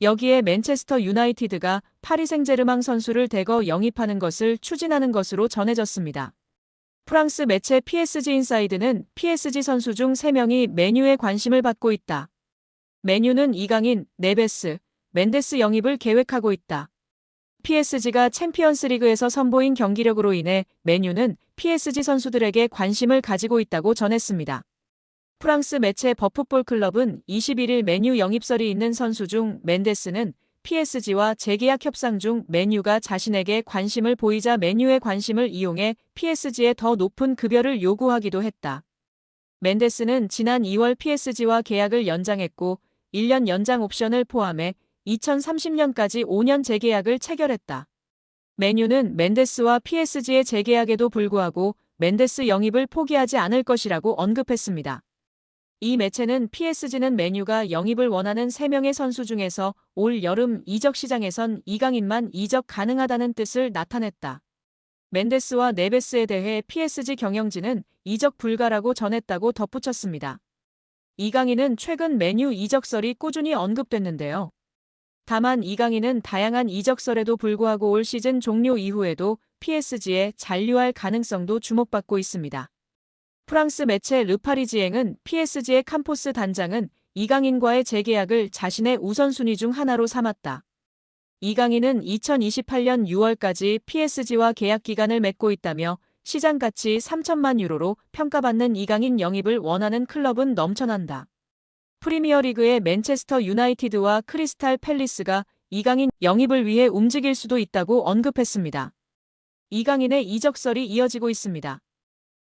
여기에 맨체스터 유나이티드가 파리 생제르맹 선수를 대거 영입하는 것을 추진하는 것으로 전해졌습니다. 프랑스 매체 PSG 인사이드는 PSG 선수 중 3명이 맨유에 관심을 받고 있다. 맨유는 이강인, 네베스, 멘데스 영입을 계획하고 있다. PSG가 챔피언스리그에서 선보인 경기력으로 인해 맨유는 PSG 선수들에게 관심을 가지고 있다고 전했습니다. 프랑스 매체 버풋볼 클럽은 21일 맨유 영입설이 있는 선수 중 멘데스는 PSG와 재계약 협상 중 맨유가 자신에게 관심을 보이자 맨유의 관심을 이용해 PSG에 더 높은 급여를 요구하기도 했다. 멘데스는 지난 2월 PSG와 계약을 연장했고 1년 연장 옵션을 포함해 2030년까지 5년 재계약을 체결했다. 맨유는 멘데스와 PSG의 재계약에도 불구하고 멘데스 영입을 포기하지 않을 것이라고 언급했습니다. 이 매체는 PSG는 맨유가 영입을 원하는 3명의 선수 중에서 올 여름 이적 시장에선 이강인만 이적 가능하다는 뜻을 나타냈다. 멘데스와 네베스에 대해 PSG 경영진은 이적 불가라고 전했다고 덧붙였습니다. 이강인은 최근 맨유 이적설이 꾸준히 언급됐는데요. 다만 이강인은 다양한 이적설에도 불구하고 올 시즌 종료 이후에도 PSG에 잔류할 가능성도 주목받고 있습니다. 프랑스 매체 르파리지앵은 PSG의 캄포스 단장은 이강인과의 재계약을 자신의 우선순위 중 하나로 삼았다. 이강인은 2028년 6월까지 PSG와 계약 기간을 맺고 있다며 시장 가치 3천만 유로로 평가받는 이강인 영입을 원하는 클럽은 넘쳐난다. 프리미어리그의 맨체스터 유나이티드와 크리스탈 팰리스가 이강인 영입을 위해 움직일 수도 있다고 언급했습니다. 이강인의 이적설이 이어지고 있습니다.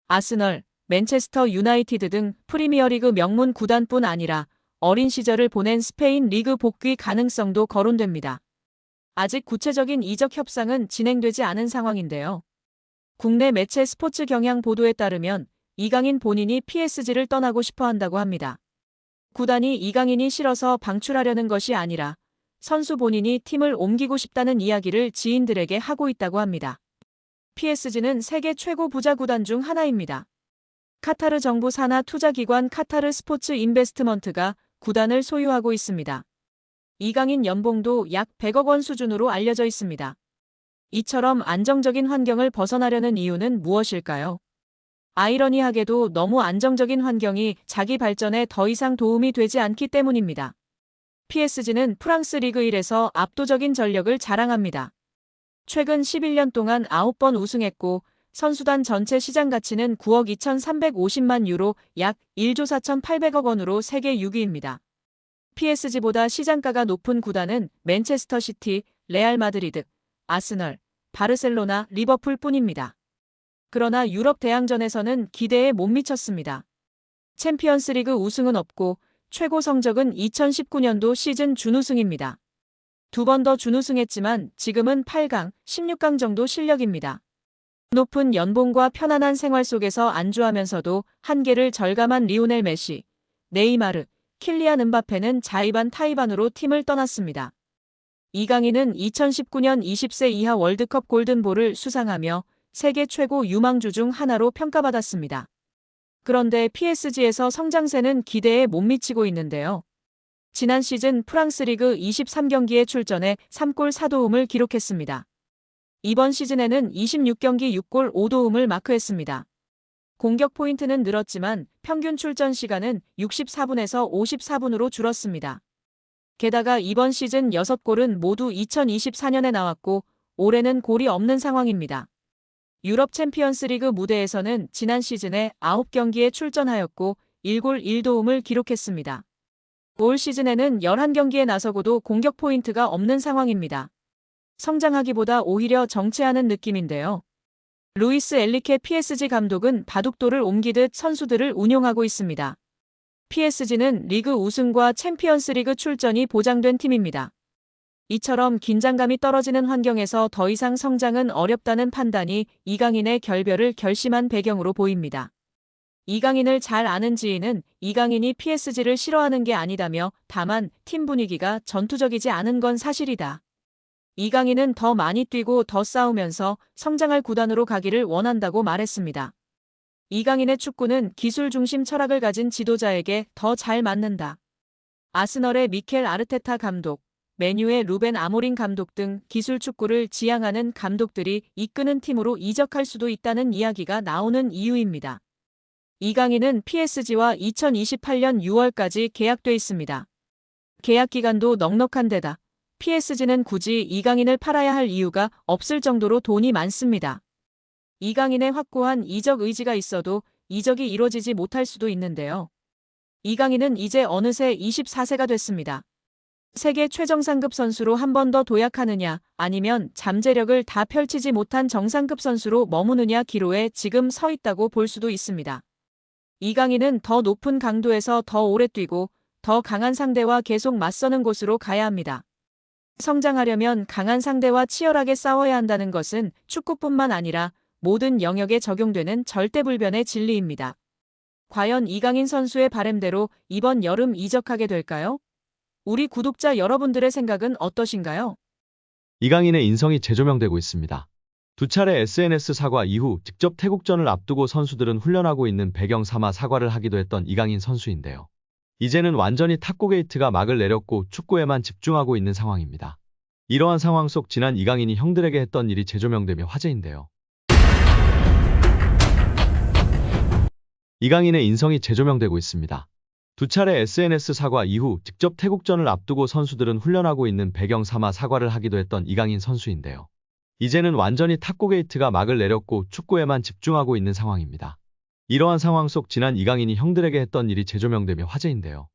아스널, 맨체스터 유나이티드 등 프리미어리그 명문 구단뿐 아니라 어린 시절을 보낸 스페인 리그 복귀 가능성도 거론됩니다. 아직 구체적인 이적 협상은 진행되지 않은 상황인데요. 국내 매체 스포츠 경향 보도에 따르면 이강인 본인이 PSG를 떠나고 싶어 한다고 합니다. 구단이 이강인이 싫어서 방출하려는 것이 아니라 선수 본인이 팀을 옮기고 싶다는 이야기를 지인들에게 하고 있다고 합니다. PSG는 세계 최고 부자 구단 중 하나입니다. 카타르 정부 산하 투자기관 카타르 스포츠 인베스트먼트가 구단을 소유하고 있습니다. 이강인 연봉도 약 100억 원 수준으로 알려져 있습니다. 이처럼 안정적인 환경을 벗어나려는 이유는 무엇일까요? 아이러니하게도 너무 안정적인 환경이 자기 발전에 더 이상 도움이 되지 않기 때문입니다. PSG는 프랑스 리그 1에서 압도적인 전력을 자랑합니다. 최근 11년 동안 9번 우승했고 선수단 전체 시장 가치는 9억 2,350만 유로 약 1조 4,800억 원으로 세계 6위입니다. PSG보다 시장가가 높은 구단은 맨체스터 시티, 레알 마드리드, 아스널, 바르셀로나, 리버풀 뿐입니다. 그러나 유럽 대항전에서는 기대에 못 미쳤습니다. 챔피언스리그 우승은 없고 최고 성적은 2019년도 시즌 준우승입니다. 2번 더 준우승했지만 지금은 8강, 16강 정도 실력입니다. 높은 연봉과 편안한 생활 속에서 안주하면서도 한계를 절감한 리오넬 메시, 네이마르, 킬리안 음바페는 자의반 타의반으로 팀을 떠났습니다. 이강인은 2019년 20세 이하 월드컵 골든볼을 수상하며 세계 최고 유망주 중 하나로 평가받았습니다. 그런데 PSG에서 성장세는 기대에 못 미치고 있는데요. 지난 시즌 프랑스 리그 23경기에 출전해 3골 4도움을 기록했습니다. 이번 시즌에는 26경기 6골 5도움을 마크했습니다. 공격 포인트는 늘었지만 평균 출전 시간은 64분에서 54분으로 줄었습니다. 게다가 이번 시즌 6골은 모두 2024년에 나왔고 올해는 골이 없는 상황입니다. 유럽 챔피언스리그 무대에서는 지난 시즌에 9경기에 출전하였고 1골 1도움을 기록했습니다. 올 시즌에는 11경기에 나서고도 공격 포인트가 없는 상황입니다. 성장하기보다 오히려 정체하는 느낌인데요. 루이스 엘리케 PSG 감독은 바둑돌을 옮기듯 선수들을 운용하고 있습니다. PSG는 리그 우승과 챔피언스리그 출전이 보장된 팀입니다. 이처럼 긴장감이 떨어지는 환경에서 더 이상 성장은 어렵다는 판단이 이강인의 결별을 결심한 배경으로 보입니다. 이강인을 잘 아는 지인은 이강인이 PSG를 싫어하는 게 아니다며 다만 팀 분위기가 전투적이지 않은 건 사실이다. 이강인은 더 많이 뛰고 더 싸우면서 성장할 구단으로 가기를 원한다고 말했습니다. 이강인의 축구는 기술 중심 철학을 가진 지도자에게 더 잘 맞는다. 아스널의 미켈 아르테타 감독, 맨유의 루벤 아모린 감독 등 기술 축구를 지향하는 감독들이 이끄는 팀으로 이적할 수도 있다는 이야기가 나오는 이유입니다. 이강인은 PSG와 2028년 6월까지 계약돼 있습니다. 계약 기간도 넉넉한 데다 PSG는 굳이 이강인을 팔아야 할 이유가 없을 정도로 돈이 많습니다. 이강인의 확고한 이적 의지가 있어도 이적이 이뤄지지 못할 수도 있는데요. 이강인은 이제 어느새 24세가 됐습니다. 세계 최정상급 선수로 한 번 더 도약하느냐 아니면 잠재력을 다 펼치지 못한 정상급 선수로 머무느냐 기로에 지금 서 있다고 볼 수도 있습니다. 이강인은 더 높은 강도에서 더 오래 뛰고 더 강한 상대와 계속 맞서는 곳으로 가야 합니다. 성장하려면 강한 상대와 치열하게 싸워야 한다는 것은 축구뿐만 아니라 모든 영역에 적용되는 절대불변의 진리입니다. 과연 이강인 선수의 바람대로 이번 여름 이적하게 될까요? 우리 구독자 여러분들의 생각은 어떠신가요? 이강인의 인성이 재조명되고 있습니다. 두 차례 SNS 사과 이후 직접 태국전을 앞두고 선수들은 훈련하고 있는 배경 삼아 사과를 하기도 했던 이강인 선수인데요. 이제는 완전히 탁구 게이트가 막을 내렸고 축구에만 집중하고 있는 상황입니다. 이러한 상황 속 지난 이강인이 형들에게 했던 일이 재조명되며 화제인데요. 이강인의 인성이 재조명되고 있습니다. 두 차례 SNS 사과 이후 직접 태국전을 앞두고 선수들은 훈련하고 있는 배경 삼아 사과를 하기도 했던 이강인 선수인데요. 이제는 완전히 탁구 게이트가 막을 내렸고 축구에만 집중하고 있는 상황입니다. 이러한 상황 속 지난 이강인이 형들에게 했던 일이 재조명되며 화제인데요.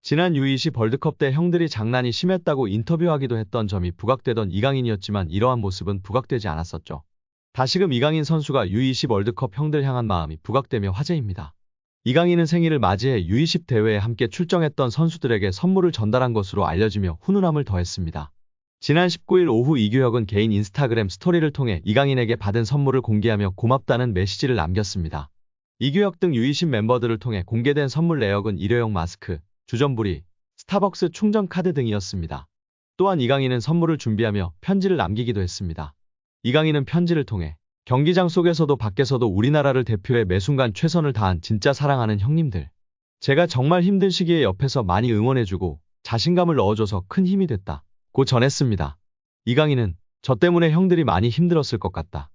지난 U20 월드컵 때 형들이 장난이 심했다고 인터뷰하기도 했던 점이 부각되던 이강인이었지만 이러한 모습은 부각되지 않았었죠. 다시금 이강인 선수가 U20 월드컵 형들 향한 마음이 부각되며 화제입니다. 이강인은 생일을 맞이해 U20 대회에 함께 출정했던 선수들에게 선물을 전달한 것으로 알려지며 훈훈함을 더했습니다. 지난 19일 오후 이규혁은 개인 인스타그램 스토리를 통해 이강인에게 받은 선물을 공개하며 고맙다는 메시지를 남겼습니다. 이규혁 등 U20 멤버들을 통해 공개된 선물 내역은 일회용 마스크, 주전부리, 스타벅스 충전 카드 등이었습니다. 또한 이강인은 선물을 준비하며 편지를 남기기도 했습니다. 이강인은 편지를 통해 경기장 속에서도 밖에서도 우리나라를 대표해 매순간 최선을 다한 진짜 사랑하는 형님들. 제가 정말 힘든 시기에 옆에서 많이 응원해주고 자신감을 넣어줘서 큰 힘이 됐다. 고 전했습니다. 이강인은 저 때문에 형들이 많이 힘들었을 것 같다.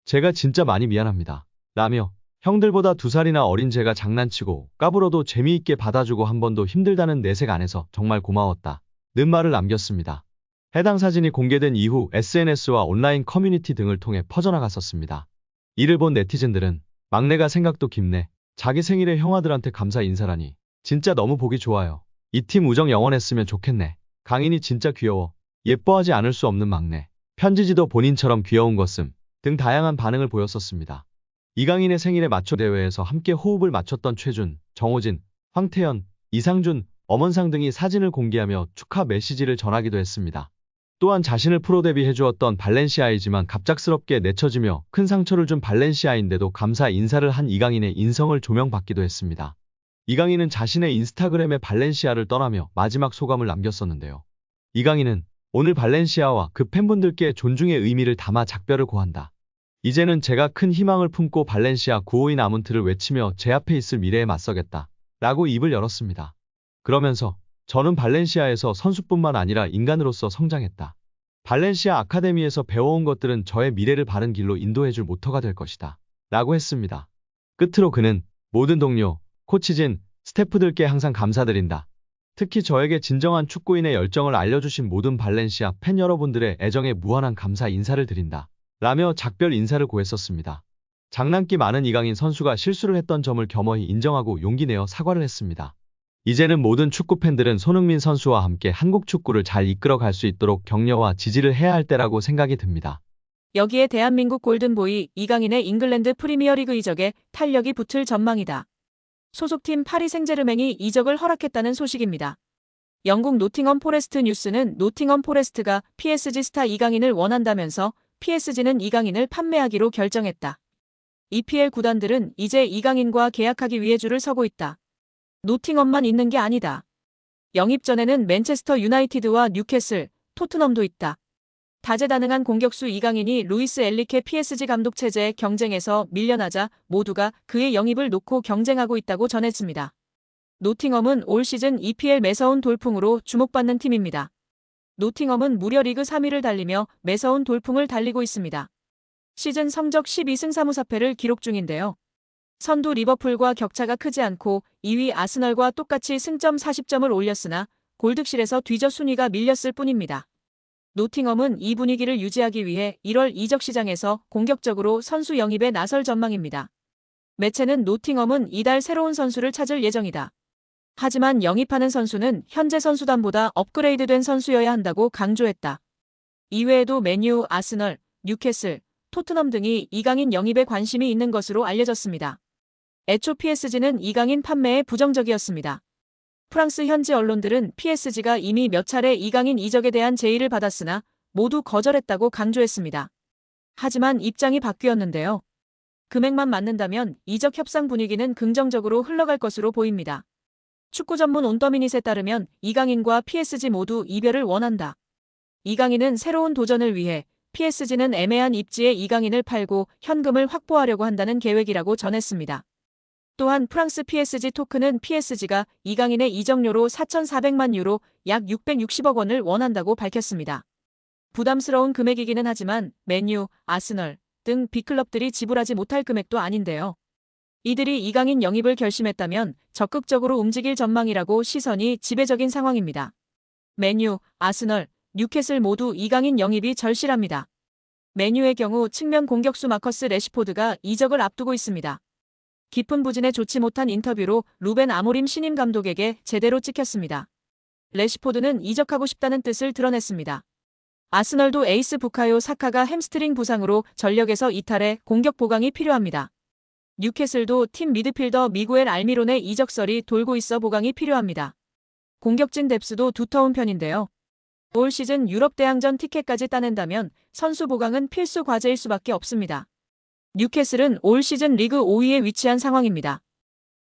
제가 진짜 많이 미안합니다. 라며 형들보다 2살이나 어린 제가 장난치고 까불어도 재미있게 받아주고 한 번도 힘들다는 내색 안 해서 정말 고마웠다. 는 말을 남겼습니다. 해당 사진이 공개된 이후 SNS와 온라인 커뮤니티 등을 통해 퍼져나갔었습니다. 이를 본 네티즌들은 막내가 생각도 깊네. 자기 생일에 형아들한테 감사 인사라니. 진짜 너무 보기 좋아요. 이 팀 우정 영원했으면 좋겠네. 강인이 진짜 귀여워. 예뻐하지 않을 수 없는 막내. 편지지도 본인처럼 귀여운 것음. 등 다양한 반응을 보였었습니다. 이강인의 생일에 맞춰 대회에서 함께 호흡을 맞췄던 최준, 정호진, 황태현, 이상준, 엄원상 등이 사진을 공개하며 축하 메시지를 전하기도 했습니다. 또한 자신을 프로 데뷔해주었던 발렌시아이지만 갑작스럽게 내쳐지며 큰 상처를 준 발렌시아인데도 감사 인사를 한 이강인의 인성을 조명받기도 했습니다. 이강인은 자신의 인스타그램에 발렌시아를 떠나며 마지막 소감을 남겼었는데요. 이강인은 오늘 발렌시아와 그 팬분들께 존중의 의미를 담아 작별을 고한다. 이제는 제가 큰 희망을 품고 발렌시아 952 아문트를 외치며 제 앞에 있을 미래에 맞서겠다. 라고 입을 열었습니다. 그러면서 저는 발렌시아에서 선수뿐만 아니라 인간으로서 성장했다. 발렌시아 아카데미에서 배워온 것들은 저의 미래를 바른 길로 인도해줄 모터가 될 것이다. 라고 했습니다. 끝으로 그는 모든 동료, 코치진, 스태프들께 항상 감사드린다. 특히 저에게 진정한 축구인의 열정을 알려주신 모든 발렌시아 팬 여러분들의 애정에 무한한 감사 인사를 드린다. 라며 작별 인사를 고했었습니다. 장난기 많은 이강인 선수가 실수를 했던 점을 겸허히 인정하고 용기 내어 사과를 했습니다. 이제는 모든 축구팬들은 손흥민 선수와 함께 한국 축구를 잘 이끌어갈 수 있도록 격려와 지지를 해야 할 때라고 생각이 듭니다. 여기에 대한민국 골든보이 이강인의 잉글랜드 프리미어리그 이적에 탄력이 붙을 전망이다. 소속팀 파리 생제르맹이 이적을 허락했다는 소식입니다. 영국 노팅엄 포레스트 뉴스는 노팅엄 포레스트가 PSG 스타 이강인을 원한다면서 PSG는 이강인을 판매하기로 결정했다. EPL 구단들은 이제 이강인과 계약하기 위해 줄을 서고 있다. 노팅엄만 있는 게 아니다. 영입 전에는 맨체스터 유나이티드와 뉴캐슬, 토트넘도 있다. 다재다능한 공격수 이강인이 루이스 엔리케 PSG 감독 체제의 경쟁에서 밀려나자 모두가 그의 영입을 놓고 경쟁하고 있다고 전했습니다. 노팅엄은 올 시즌 EPL 매서운 돌풍으로 주목받는 팀입니다. 노팅엄은 무려 리그 3위를 달리며 매서운 돌풍을 달리고 있습니다. 시즌 성적 12승 3무 4패를 기록 중인데요. 선두 리버풀과 격차가 크지 않고 2위 아스널과 똑같이 승점 40점을 올렸으나 골득실에서 뒤져 순위가 밀렸을 뿐입니다. 노팅엄은 이 분위기를 유지하기 위해 1월 이적 시장에서 공격적으로 선수 영입에 나설 전망입니다. 매체는 노팅엄은 이달 새로운 선수를 찾을 예정이다. 하지만 영입하는 선수는 현재 선수단보다 업그레이드된 선수여야 한다고 강조했다. 이외에도 맨유, 아스널, 뉴캐슬, 토트넘 등이 이강인 영입에 관심이 있는 것으로 알려졌습니다. 애초 PSG는 이강인 판매에 부정적이었습니다. 프랑스 현지 언론들은 PSG가 이미 몇 차례 이강인 이적에 대한 제의를 받았으나 모두 거절했다고 강조했습니다. 하지만 입장이 바뀌었는데요. 금액만 맞는다면 이적 협상 분위기는 긍정적으로 흘러갈 것으로 보입니다. 축구 전문 온더미닛에 따르면 이강인과 PSG 모두 이별을 원한다. 이강인은 새로운 도전을 위해 PSG는 애매한 입지에 이강인을 팔고 현금을 확보하려고 한다는 계획이라고 전했습니다. 또한 프랑스 PSG 토크는 PSG가 이강인의 이적료로 4,400만 유로 약 660억 원을 원한다고 밝혔습니다. 부담스러운 금액이기는 하지만 맨유, 아스널 등 빅클럽들이 지불하지 못할 금액도 아닌데요. 이들이 이강인 영입을 결심했다면 적극적으로 움직일 전망이라고 시선이 지배적인 상황입니다. 맨유, 아스널, 뉴캐슬 모두 이강인 영입이 절실합니다. 맨유의 경우 측면 공격수 마커스 레시포드가 이적을 앞두고 있습니다. 깊은 부진에 좋지 못한 인터뷰로 루벤 아모림 신임 감독에게 제대로 찍혔습니다. 레시포드는 이적하고 싶다는 뜻을 드러냈습니다. 아스널도 에이스 부카요 사카가 햄스트링 부상으로 전력에서 이탈해 공격 보강이 필요합니다. 뉴캐슬도 팀 미드필더 미구엘 알미론의 이적설이 돌고 있어 보강이 필요합니다. 공격진 뎁스도 두터운 편인데요. 올 시즌 유럽 대항전 티켓까지 따낸다면 선수 보강은 필수 과제일 수밖에 없습니다. 뉴캐슬은 올 시즌 리그 5위에 위치한 상황입니다.